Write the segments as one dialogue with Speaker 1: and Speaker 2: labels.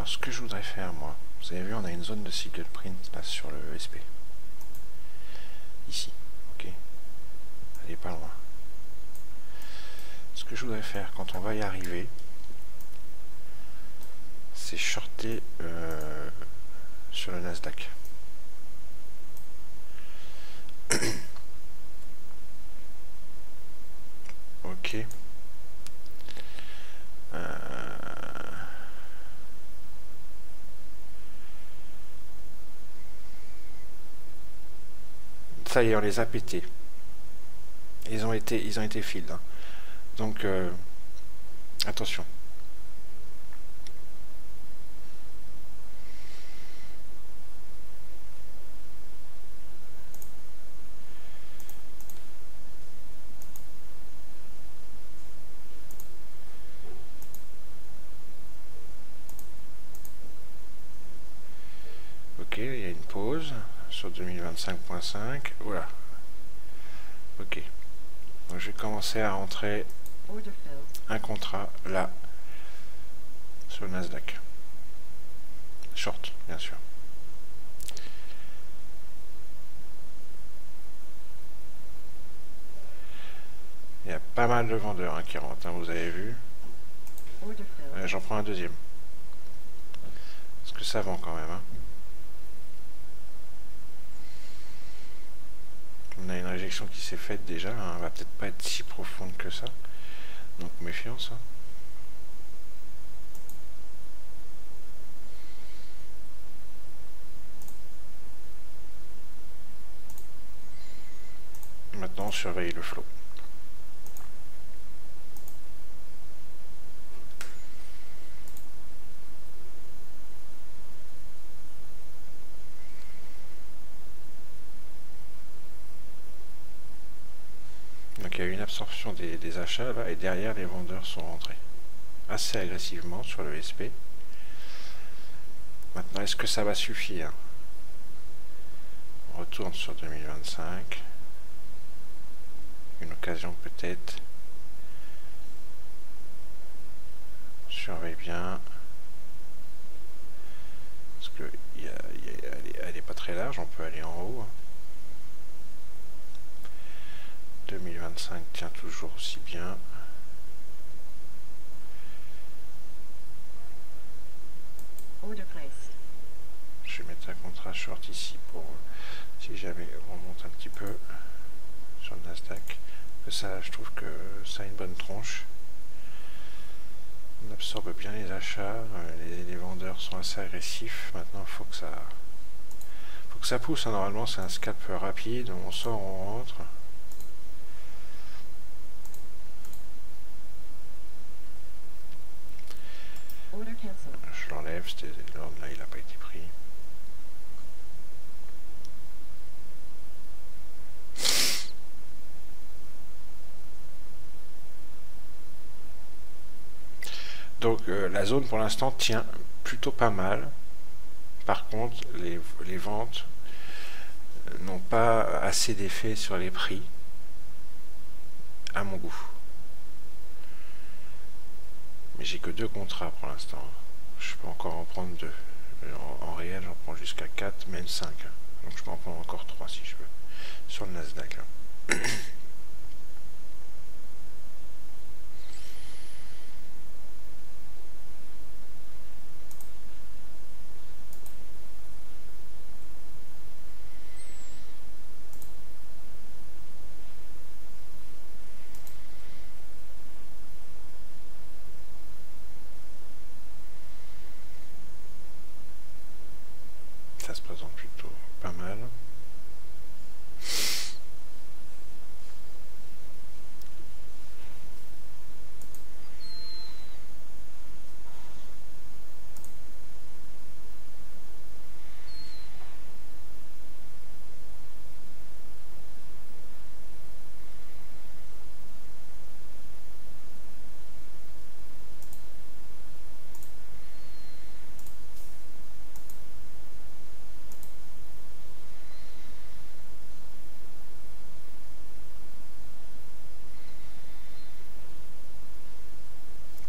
Speaker 1: Alors ce que je voudrais faire moi, vous avez vu on a une zone de single print là sur le ESP. Ici, ok. Elle est pas loin. Ce que je voudrais faire quand on va y arriver, c'est shorter sur le Nasdaq. Ok. Ça y est, on les a pétés. Ils ont été field. Hein. Donc attention. Ok, il y a une pause sur 2025.5. Voilà. Ok. Donc je vais commencer à rentrer un contrat là sur le Nasdaq. Short, bien sûr. Il y a pas mal de vendeurs hein, qui rentrent, hein, vous avez vu. J'en prends un deuxième. Parce que ça vend quand même. Hein. On a une réjection qui s'est faite déjà. Hein, elle va peut-être pas être si profonde que ça. Donc méfiance. Hein. Maintenant on surveille le flot. Donc il y a eu une absorption des achats là, et derrière les vendeurs sont rentrés assez agressivement sur le SP. Maintenant est-ce que ça va suffire? On retourne sur 2025. Une occasion peut-être. On surveille bien. Parce que elle est pas très large, on peut aller en haut. 2025 tient toujours aussi bien. Je vais mettre un contrat short ici pour si jamais on remonte un petit peu sur le Nasdaq. Ça, je trouve que ça a une bonne tronche. On absorbe bien les achats, les vendeurs sont assez agressifs. Maintenant, il faut que ça pousse. Hein. Normalement, c'est un scalp rapide. On sort, on rentre. Je l'enlève, l'ordre là il n'a pas été pris. Donc la zone pour l'instant tient plutôt pas mal. Par contre, les ventes n'ont pas assez d'effet sur les prix, à mon goût. Mais j'ai que 2 contrats pour l'instant. Je peux encore en prendre 2. En réel, j'en prends jusqu'à 4, même 5. Donc je peux en prendre encore 3 si je veux. Sur le Nasdaq. Là. Ça se présente plutôt pas mal.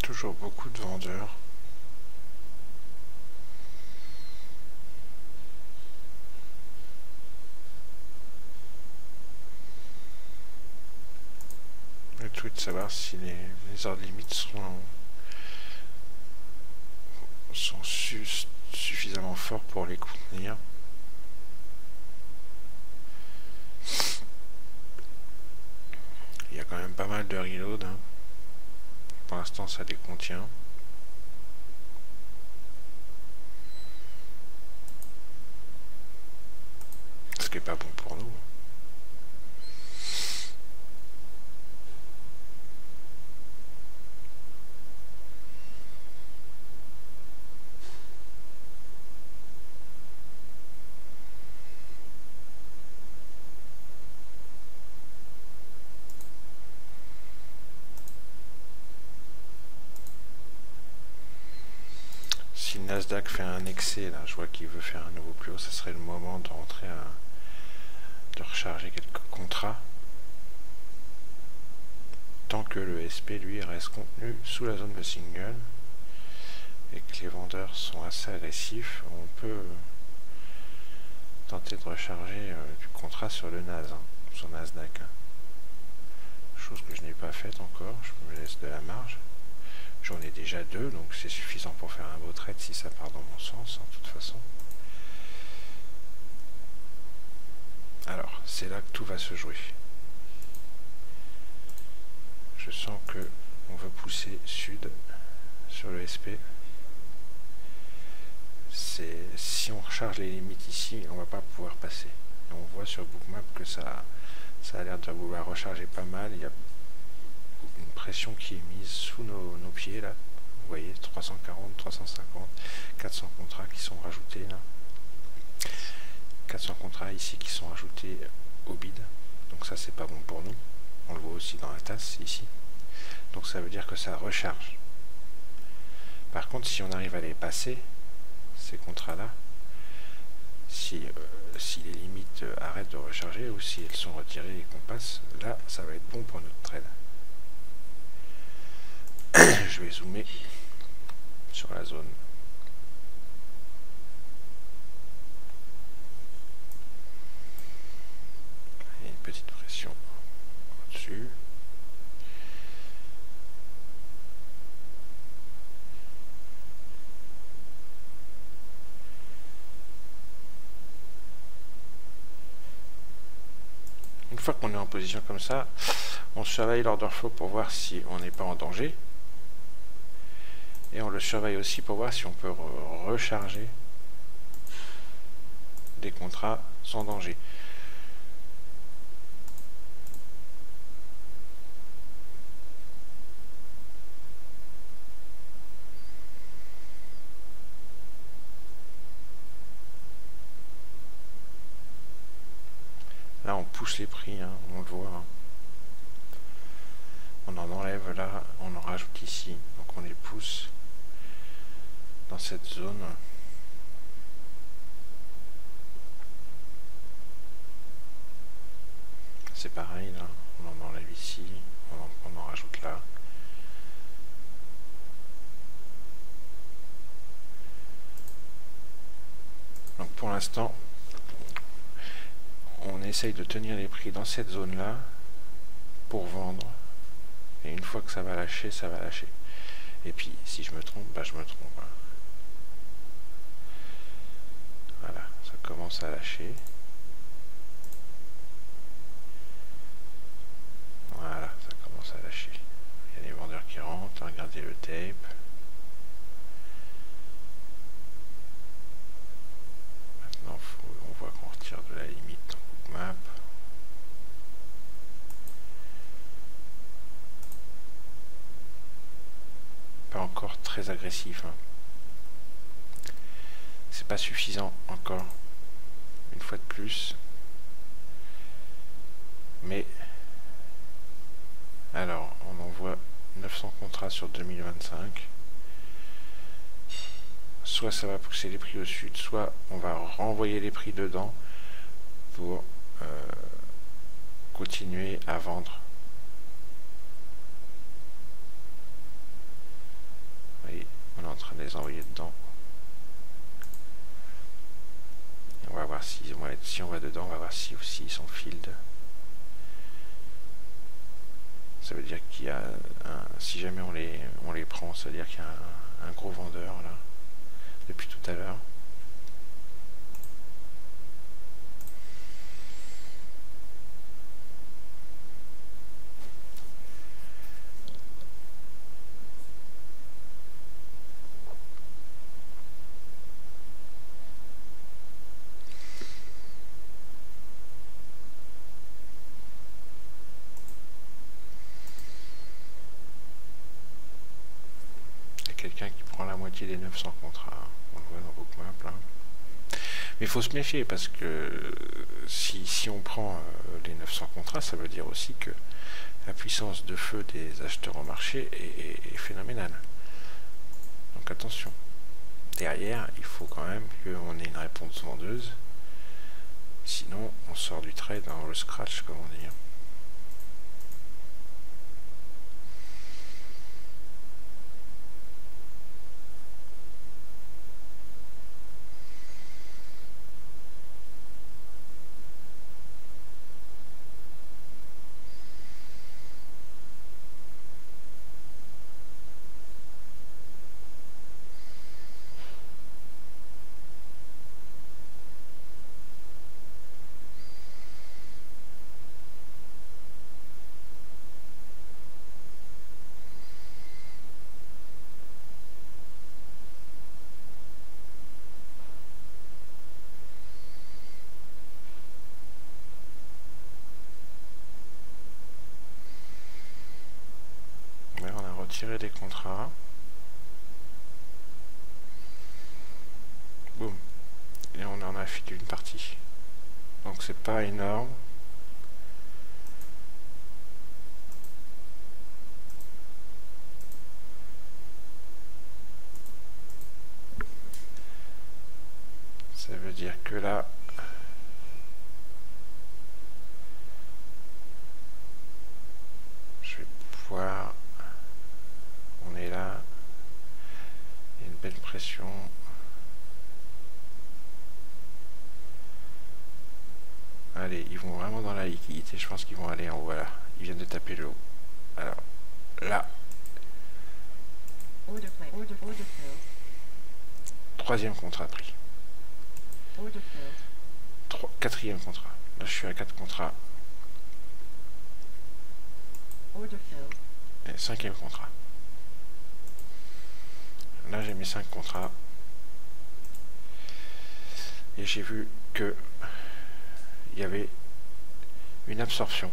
Speaker 1: Toujours beaucoup de vendeurs. tout est de savoir si les ordres limites sont suffisamment forts pour les contenir. Il y a quand même pas mal de reload, hein. Pour l'instant ça les contient. Ce qui est pas bon pour nous. Si le Nasdaq fait un excès, là, je vois qu'il veut faire un nouveau plus haut, ça serait le moment de rentrer de recharger quelques contrats. Tant que le SP, lui, reste contenu sous la zone de single et que les vendeurs sont assez agressifs, on peut tenter de recharger du contrat sur le NAS, hein, sur Nasdaq. Chose que je n'ai pas faite encore, je me laisse de la marge. J'en ai déjà 2, donc c'est suffisant pour faire un beau trade si ça part dans mon sens, de toute façon. Alors, c'est là que tout va se jouer. Je sens que on veut pousser sud sur le SP. Si on recharge les limites ici, on va pas pouvoir passer. Et on voit sur Bookmap que ça a l'air de vouloir recharger pas mal. Il y a une pression qui est mise sous nos pieds là. Vous voyez, 340, 350, 400 contrats qui sont rajoutés là. 400 contrats ici qui sont rajoutés au bid. Donc ça c'est pas bon pour nous. On le voit aussi dans la tasse ici. Donc ça veut dire que ça recharge. Par contre, si on arrive à les passer, ces contrats-là, si les limites arrêtent de recharger ou si elles sont retirées et qu'on passe, là, ça va être bon pour notre trade. Je vais zoomer sur la zone. Il y a une petite pression au-dessus. Une fois qu'on est en position comme ça, on surveille l'order flow pour voir si on n'est pas en danger. Et on le surveille aussi pour voir si on peut recharger des contrats sans danger. Là on pousse les prix, hein, on le voit. Hein. On en enlève là, on en rajoute ici. Donc on les pousse dans cette zone. C'est pareil là, on en enlève ici, on en rajoute là. Donc pour l'instant, on essaye de tenir les prix dans cette zone là pour vendre. Et une fois que ça va lâcher, ça va lâcher. Et puis si je me trompe, bah je me trompe. Voilà, ça commence à lâcher. Voilà, ça commence à lâcher. Il y a les vendeurs qui rentrent, regardez le tape. Maintenant, on voit qu'on retire de la limite dans Bookmap. Pas encore très agressif. Hein. C'est pas suffisant encore. Une fois de plus. Mais alors, on envoie 900 contrats sur 2025. Soit ça va pousser les prix au sud, soit on va renvoyer les prix dedans pour continuer à vendre. Vous voyez, on est en train de les envoyer dedans. Et on va voir si on va dedans, on va voir si aussi ils sont field. Ça veut dire qu'il y a si jamais on les prend, ça veut dire qu'il y a un gros vendeur là depuis tout à l'heure. Quelqu'un qui prend la moitié des 900 contrats, on le voit dans Bookmap là. Mais il faut se méfier parce que si on prend les 900 contrats, ça veut dire aussi que la puissance de feu des acheteurs au marché est phénoménale. Donc attention. Derrière, il faut quand même qu'on ait une réponse vendeuse. Sinon, on sort du trade dans le scratch, comme on dit. Tirer des contrats. Boum. Et on en a filé une partie. Donc c'est pas énorme. Ça veut dire que là, je vais pouvoir... On est là, il y a une belle pression. Allez, ils vont vraiment dans la liquidité, je pense qu'ils vont aller en haut, voilà. Ils viennent de taper le haut. Alors, là. Troisième contrat pris. Quatrième contrat. Là, je suis à 4 contrats. Et cinquième contrat. Là, j'ai mis 5 contrats. Et j'ai vu que il y avait une absorption,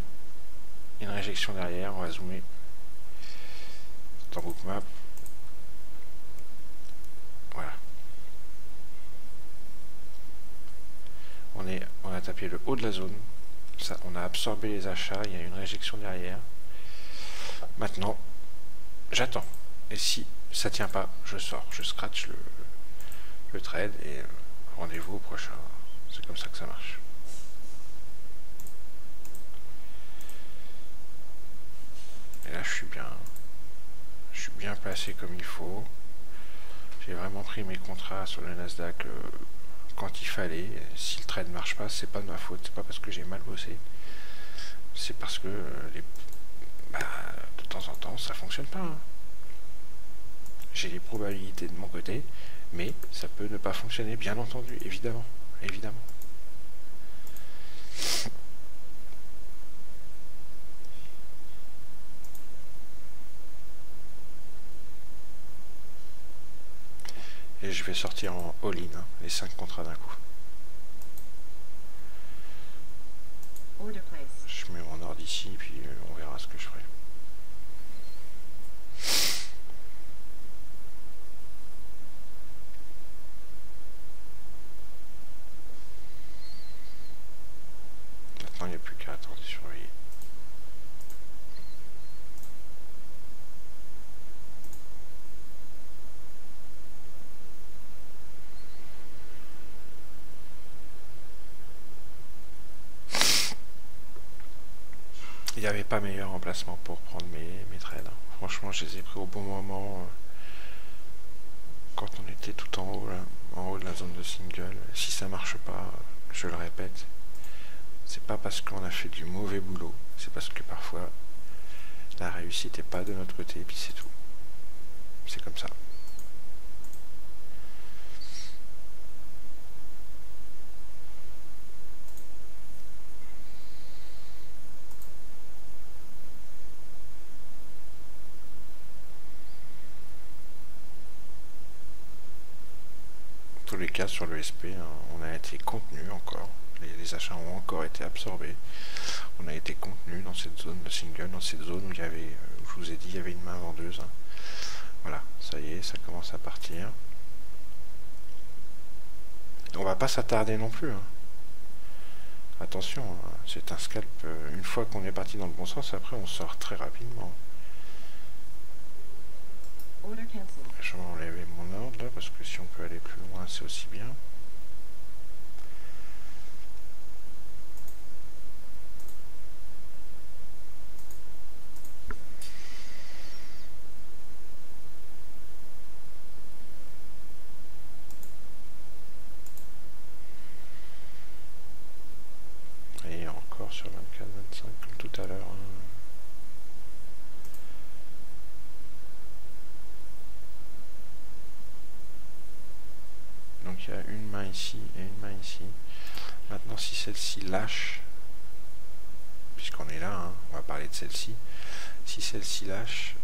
Speaker 1: une réjection derrière. On va zoomer dans Bookmap. Voilà. On a tapé le haut de la zone. Ça, on a absorbé les achats. Il y a une réjection derrière. Maintenant, j'attends. Et si ça tient pas, je sors, je scratch le trade et rendez-vous au prochain. C'est comme ça que ça marche. Et là, je suis bien placé comme il faut. J'ai vraiment pris mes contrats sur le Nasdaq quand il fallait. Si le trade ne marche pas, c'est pas de ma faute, c'est pas parce que j'ai mal bossé. C'est parce que de temps en temps, ça fonctionne pas. Hein. J'ai les probabilités de mon côté, mais ça peut ne pas fonctionner, bien entendu, évidemment, évidemment. Et je vais sortir en all-in, hein, les 5 contrats d'un coup. Je mets mon ordre ici, puis on verra ce que je ferai. Maintenant, il n'y a plus qu'à attendre et surveiller. Il n'y avait pas meilleur emplacement pour prendre mes trades. Franchement, je les ai pris au bon moment. Quand on était tout en haut, là, en haut de la zone de single. Si ça marche pas, je le répète, c'est pas parce qu'on a fait du mauvais boulot, c'est parce que parfois La réussite n'est pas de notre côté, et puis c'est tout. C'est comme ça. En tous les cas, sur le SP, hein, on a été contenu encore. Les achats ont encore été absorbés. On a été contenu dans cette zone de single, dans cette zone où il y avait, où je vous ai dit, il y avait une main vendeuse. Hein. Voilà, ça y est, ça commence à partir. On va pas s'attarder non plus. Hein. Attention, hein, c'est un scalp. Une fois qu'on est parti dans le bon sens, après on sort très rapidement. Je vais enlever mon ordre là, parce que si on peut aller plus loin, c'est aussi bien. Et encore sur 24-25 comme tout à l'heure. Hein. Donc il y a une main ici et une main ici. Maintenant si celle-ci lâche, puisqu'on est là, hein, on va parler de celle-ci. Si celle-ci lâche,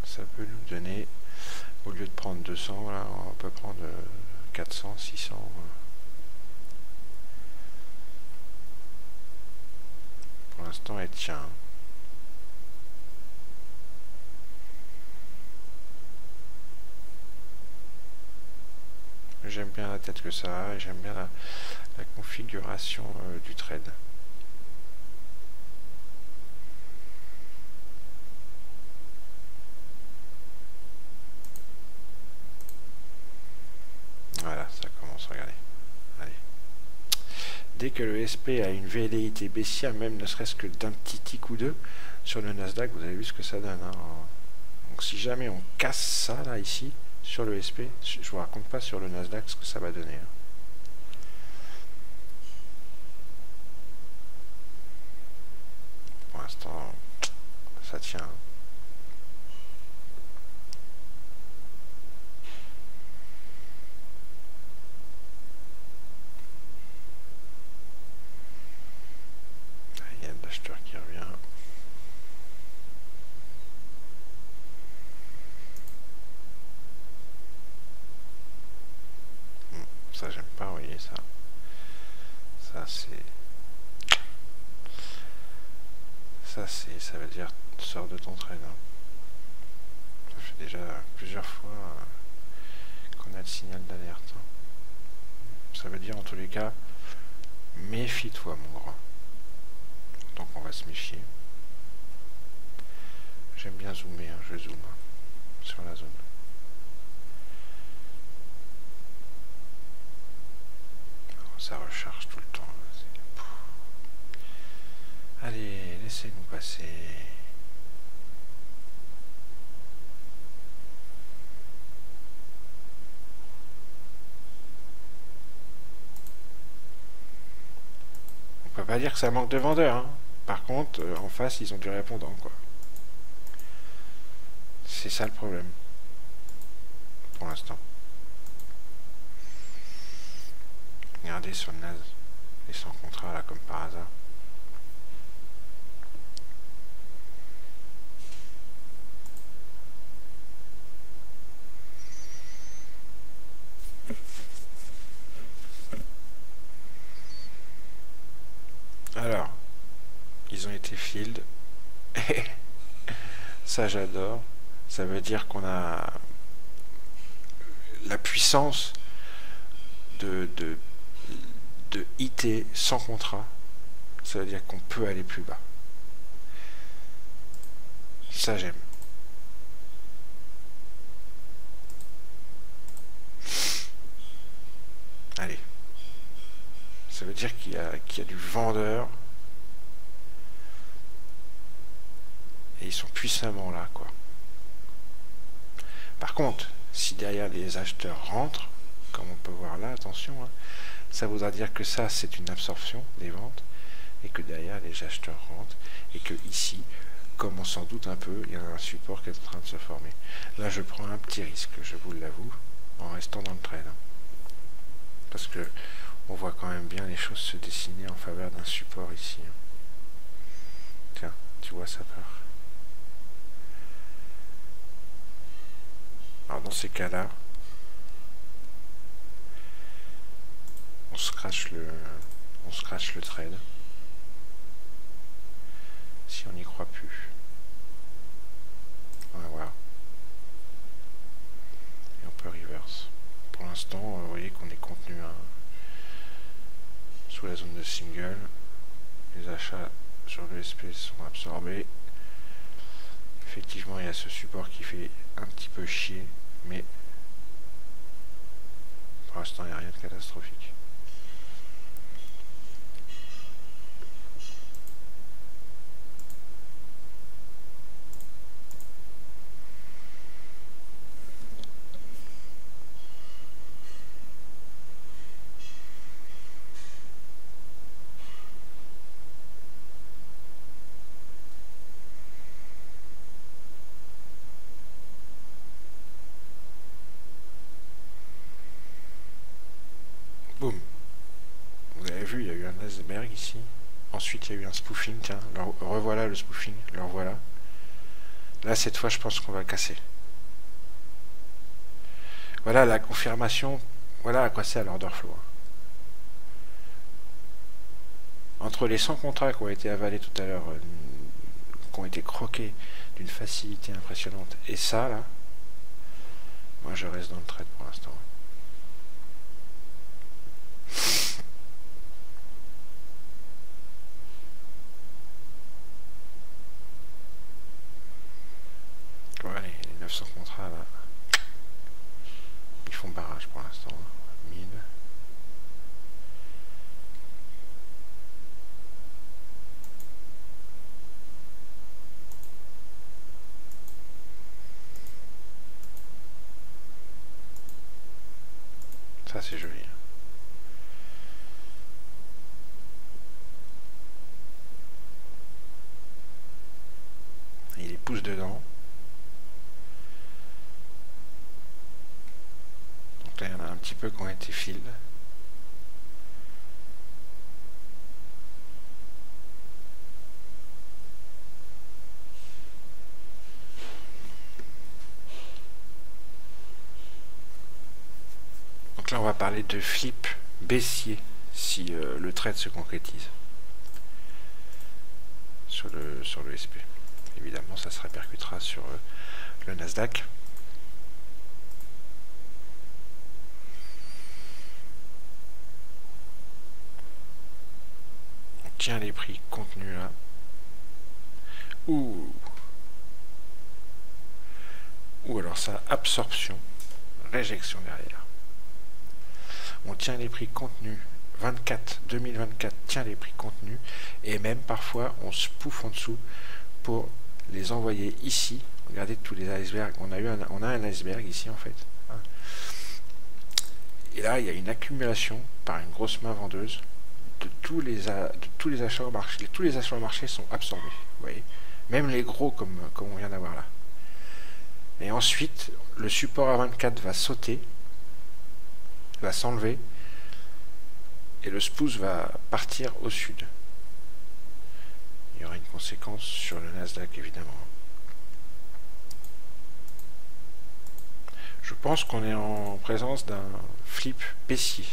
Speaker 1: ça peut nous donner, au lieu de prendre 200, là, on peut prendre 400, 600. Pour l'instant, elle tient. J'aime bien la tête que ça a et j'aime bien la configuration du trade. Voilà, ça commence, regardez. Allez. Dès que le SP a une velléité baissière, même ne serait-ce que d'un petit tic ou deux, sur le Nasdaq, vous avez vu ce que ça donne. Hein. Donc si jamais on casse ça, là, ici, sur le SP, je ne vous raconte pas sur le Nasdaq ce que ça va donner. Hein. Pour l'instant, ça tient. Il y a l'acheteur qui revient. Ça, j'aime pas, vous voyez ça. Ça, c'est... Ça veut dire, sors de ton trade. Hein. Ça fait déjà plusieurs fois qu'on a le signal d'alerte. Hein. Ça veut dire, en tous les cas, méfie-toi, mon grand. Donc, on va se méfier. J'aime bien zoomer, hein. Je zoome hein, sur la zone. Ça recharge tout le temps. Allez, laissez-nous passer. On peut pas dire que ça manque de vendeurs. Hein. Par contre, en face, ils ont du répondant, quoi. C'est ça le problème. Pour l'instant. Regardez sur le NAS, les 100 contrats là comme par hasard. Alors, ils ont été field. Ça j'adore. Ça veut dire qu'on a la puissance de IT sans contrat. Ça veut dire qu'on peut aller plus bas. Ça j'aime. Allez. Ça veut dire qu'il y a du vendeur. Et ils sont puissamment là, quoi. Par contre, si derrière les acheteurs rentrent, comme on peut voir là, attention, hein, ça voudra dire que ça, c'est une absorption des ventes. et que derrière les acheteurs rentrent et que ici, comme on s'en doute un peu, il y a un support qui est en train de se former. Là, je prends un petit risque, je vous l'avoue, en restant dans le trade. Parce que on voit quand même bien les choses se dessiner en faveur d'un support ici. Tiens, tu vois, ça part. Alors dans ces cas-là, on scratch le trade. Si on n'y croit plus. On va voir. Et on peut reverse. Pour l'instant, vous voyez qu'on est contenu sous la zone de single. Les achats sur le SP sont absorbés. Effectivement, il y a ce support qui fait un petit peu chier, mais pour l'instant, il n'y a rien de catastrophique. Boum. Vous avez vu, il y a eu un iceberg ici. Ensuite, il y a eu un spoofing. Tiens, revoilà le spoofing. Le revoilà. Là, cette fois, je pense qu'on va casser. Voilà la confirmation. Voilà à quoi sert l'order flow. Entre les 100 contrats qui ont été avalés tout à l'heure, qui ont été croqués d'une facilité impressionnante, et ça, là, moi, je reste dans le trade pour l'instant. Ouais, les 900 contrats, là, ils font barrage pour l'instant. Mid. Ça, c'est joli. Il les pousse dedans. Donc là, il y en a un petit peu qui ont été field. Donc là, on va parler de flip baissier si le trade se concrétise sur le SP. Évidemment, ça se répercutera sur le Nasdaq. On tient les prix contenus là. Ou alors ça, absorption, réjection derrière. On tient les prix contenus. 2024 tient les prix contenus et même parfois on se pouffe en dessous pour les envoyer ici. Regardez tous les icebergs. On a un iceberg ici en fait. Et là il y a une accumulation par une grosse main vendeuse de tous les achats au marché. Tous les achats au marché sont absorbés. Vous voyez, même les gros comme on vient d'avoir là. Et ensuite le support à 24 va sauter, va s'enlever. Et le spoof va partir au sud. Il y aura une conséquence sur le Nasdaq, évidemment. Je pense qu'on est en présence d'un flip baissier.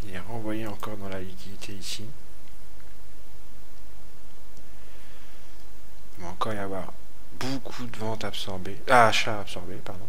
Speaker 1: Il est renvoyé encore dans la liquidité ici. Il va encore y avoir beaucoup de ventes absorbées. Ah, achats absorbés, pardon.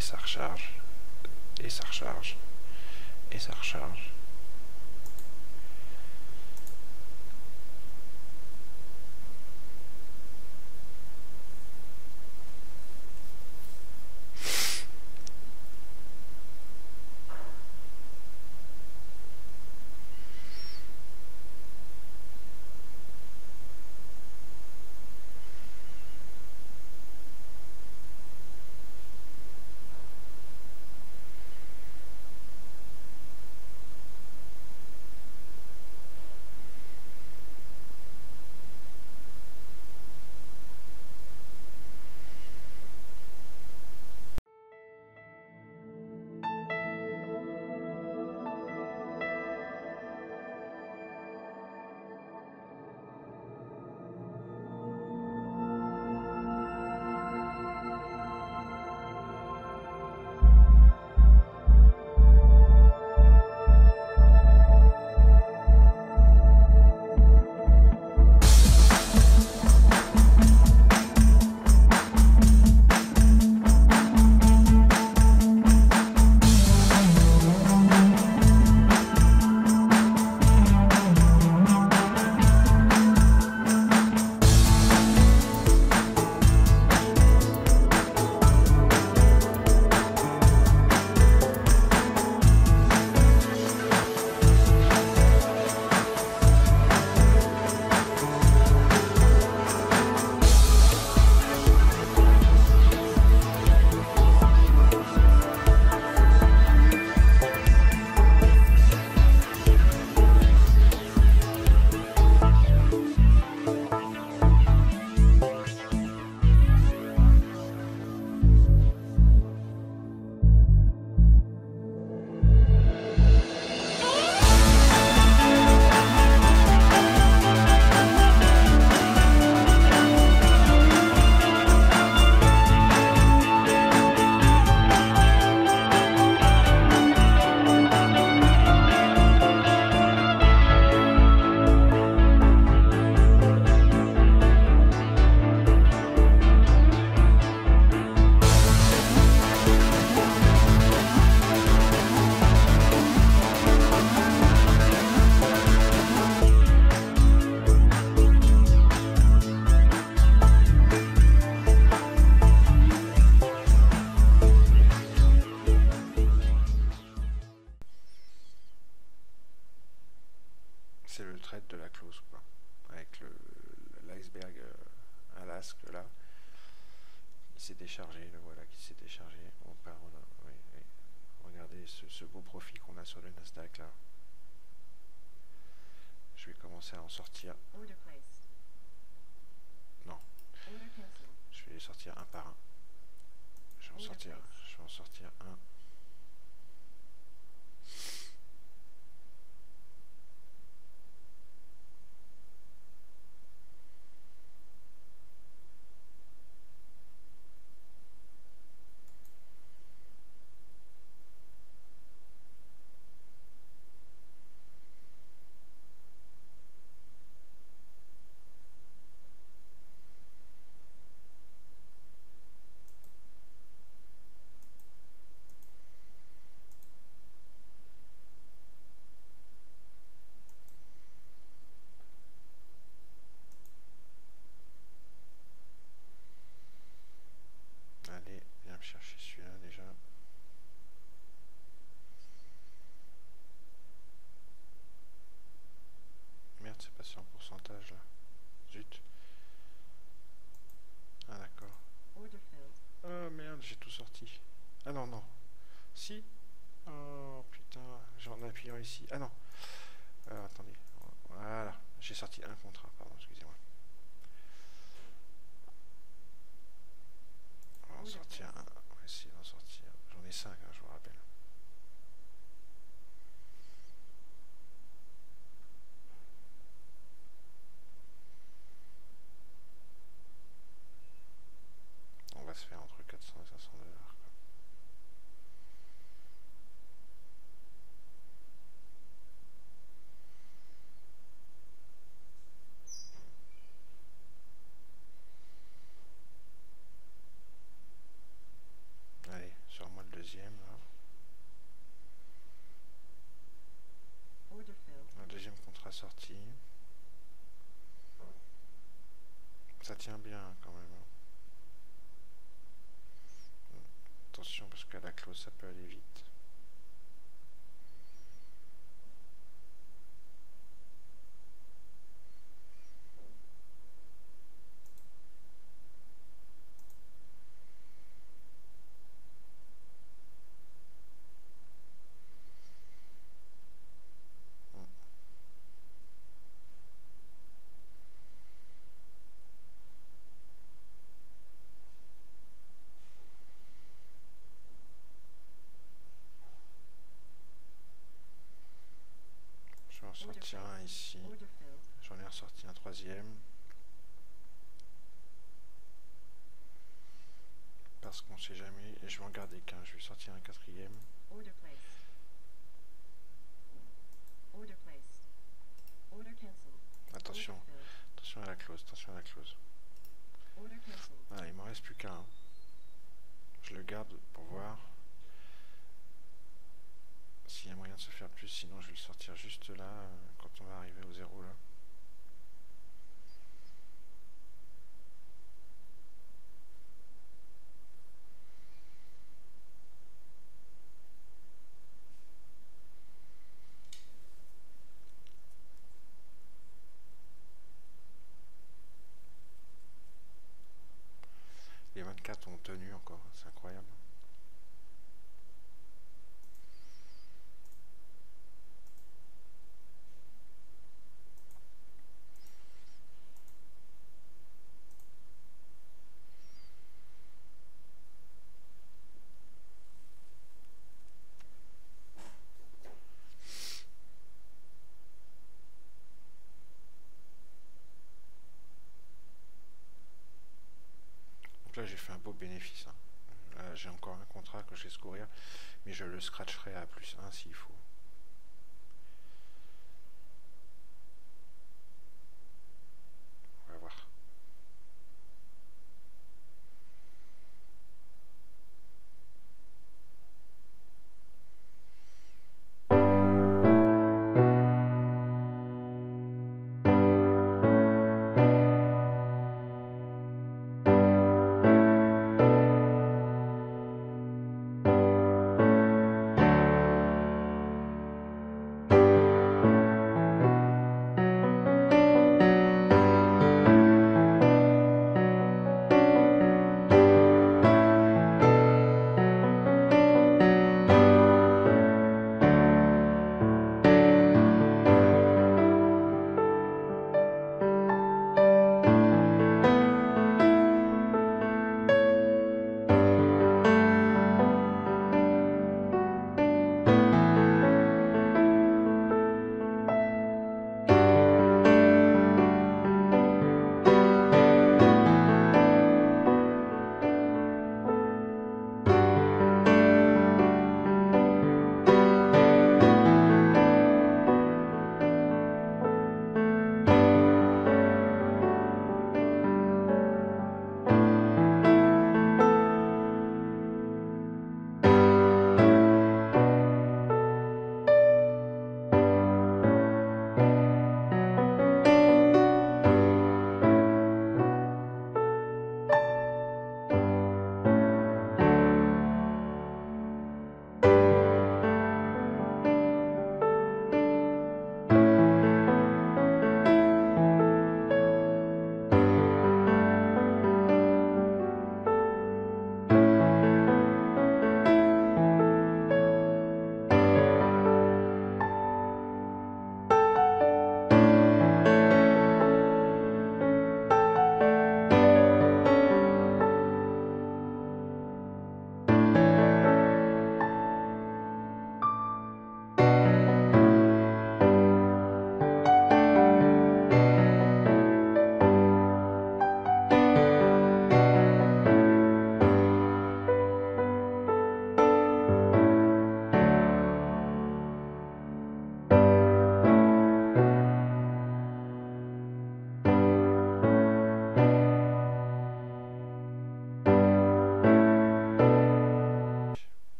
Speaker 1: Et ça recharge. Et ça recharge. Et ça recharge. C'est le trait de la clause, quoi. Avec l'iceberg Alaska, là. Il s'est déchargé, le voilà qui s'est déchargé. Oui, oui. Regardez ce beau profit qu'on a sur le Nasdaq, là. Je vais commencer à en sortir. Non. Je vais les sortir un par un. Je vais en sortir un. Allez, viens me chercher celui-là déjà. Merde, c'est passé en pourcentage là. Zut. Ah d'accord. Oh merde, j'ai tout sorti. Ah non, non. Si. Oh putain, en appuyant ici. Ah non. Alors attendez. Voilà, j'ai sorti un contrat, pardon, excusez-moi. On va en sortir un. On va essayer d'en sortir. J'en ai 5, hein, je vous rappelle. On va se faire entre 400 et 500 $. close, ça peut aller vite. Je vais en sortir un ici. J'en ai ressorti un troisième. Parce qu'on sait jamais. Et je vais en garder qu'un. Je vais sortir un quatrième. Attention. Attention à la close. Attention à la close. Voilà, il m'en reste plus qu'un. Je le garde pour voir s'il y a moyen de se faire plus. Sinon, je vais le sortir juste là quand on va arriver au 0 là. Les 24 ont tenu encore, c'est incroyable. Donc là j'ai fait un beau bénéfice. Hein. Là j'ai encore un contrat que je laisse courir, mais je le scratcherai à +1 s'il faut. On va voir.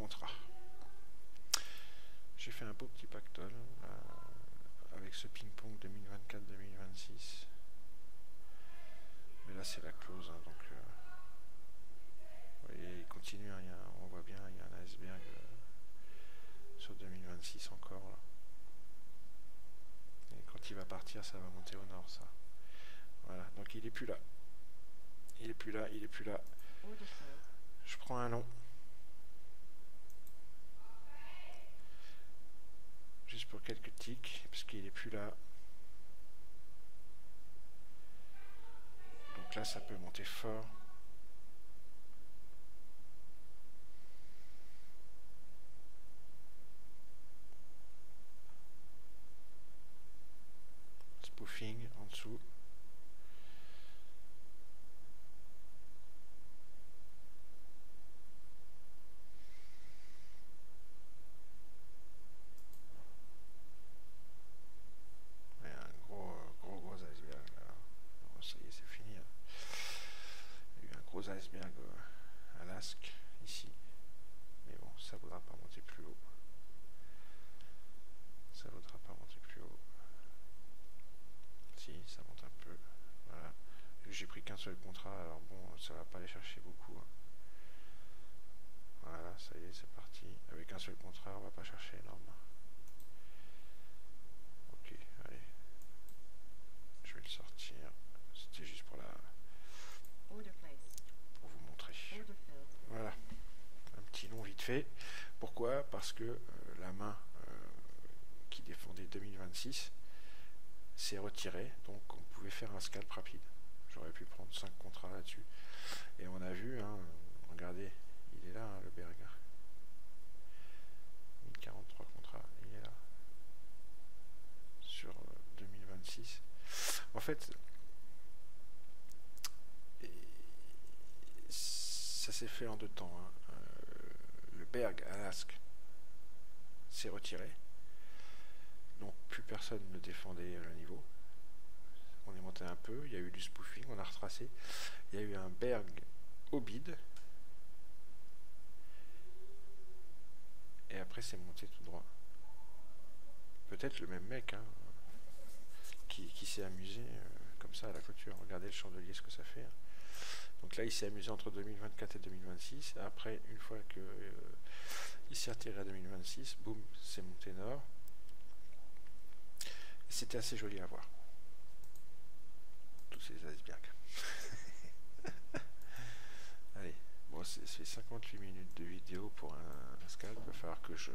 Speaker 1: contrat. J'ai fait un beau petit pactole avec ce ping-pong 2024-2026. Mais là c'est la close, hein, donc vous voyez, il continue, hein, on voit bien, il y a un iceberg sur 2026 encore là. Et quand il va partir, ça va monter au nord, ça. Voilà, donc il est plus là. Il est plus là, il est plus là. Je prends un long. Juste pour quelques ticks, parce qu'il est plus là. Donc là, ça peut monter fort. Spoofing en dessous. Et un gros iceberg là. Bon, ça y est, c'est fini. Hein. Il y a eu un gros iceberg à l'Asque ici. Mais bon, ça ne voudra pas monter plus haut. Ça ne voudra pas monter plus haut. Si, ça monte un peu. Voilà. J'ai pris qu'un seul contrat, alors bon, ça va pas aller chercher beaucoup. Hein. Voilà, ça y est, c'est parti. Avec un seul contrat, on va pas chercher énorme. Ok, allez. Je vais le sortir. C'était juste pour pour vous montrer. Voilà. Un petit nom vite fait. Pourquoi? Parce que la main qui défendait 2026 s'est retirée, donc on pouvait faire un scalp rapide. J'aurais pu prendre 5 contrats là-dessus. Et on a vu, hein, regardez, il est là, hein, le Berg. 1043 contrats, il est là. Sur 2026. En fait, ça s'est fait en 2 temps. Hein. Le Berg à l'Asque s'est retiré. Donc plus personne ne défendait le niveau. On est monté un peu, il y a eu du spoofing, on a retracé. Il y a eu un Berg au bid. Et après c'est monté tout droit. Peut-être le même mec hein, qui s'est amusé comme ça à la clôture. Regardez le chandelier, ce que ça fait. Hein. Donc là il s'est amusé entre 2024 et 2026. Après, une fois que il s'est retiré à 2026, boum, c'est monté nord. C'était assez joli à voir. Tous ces icebergs. Allez, bon, c'est 58 minutes de vidéo pour un scalp. Il va falloir que je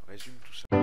Speaker 1: résume tout ça.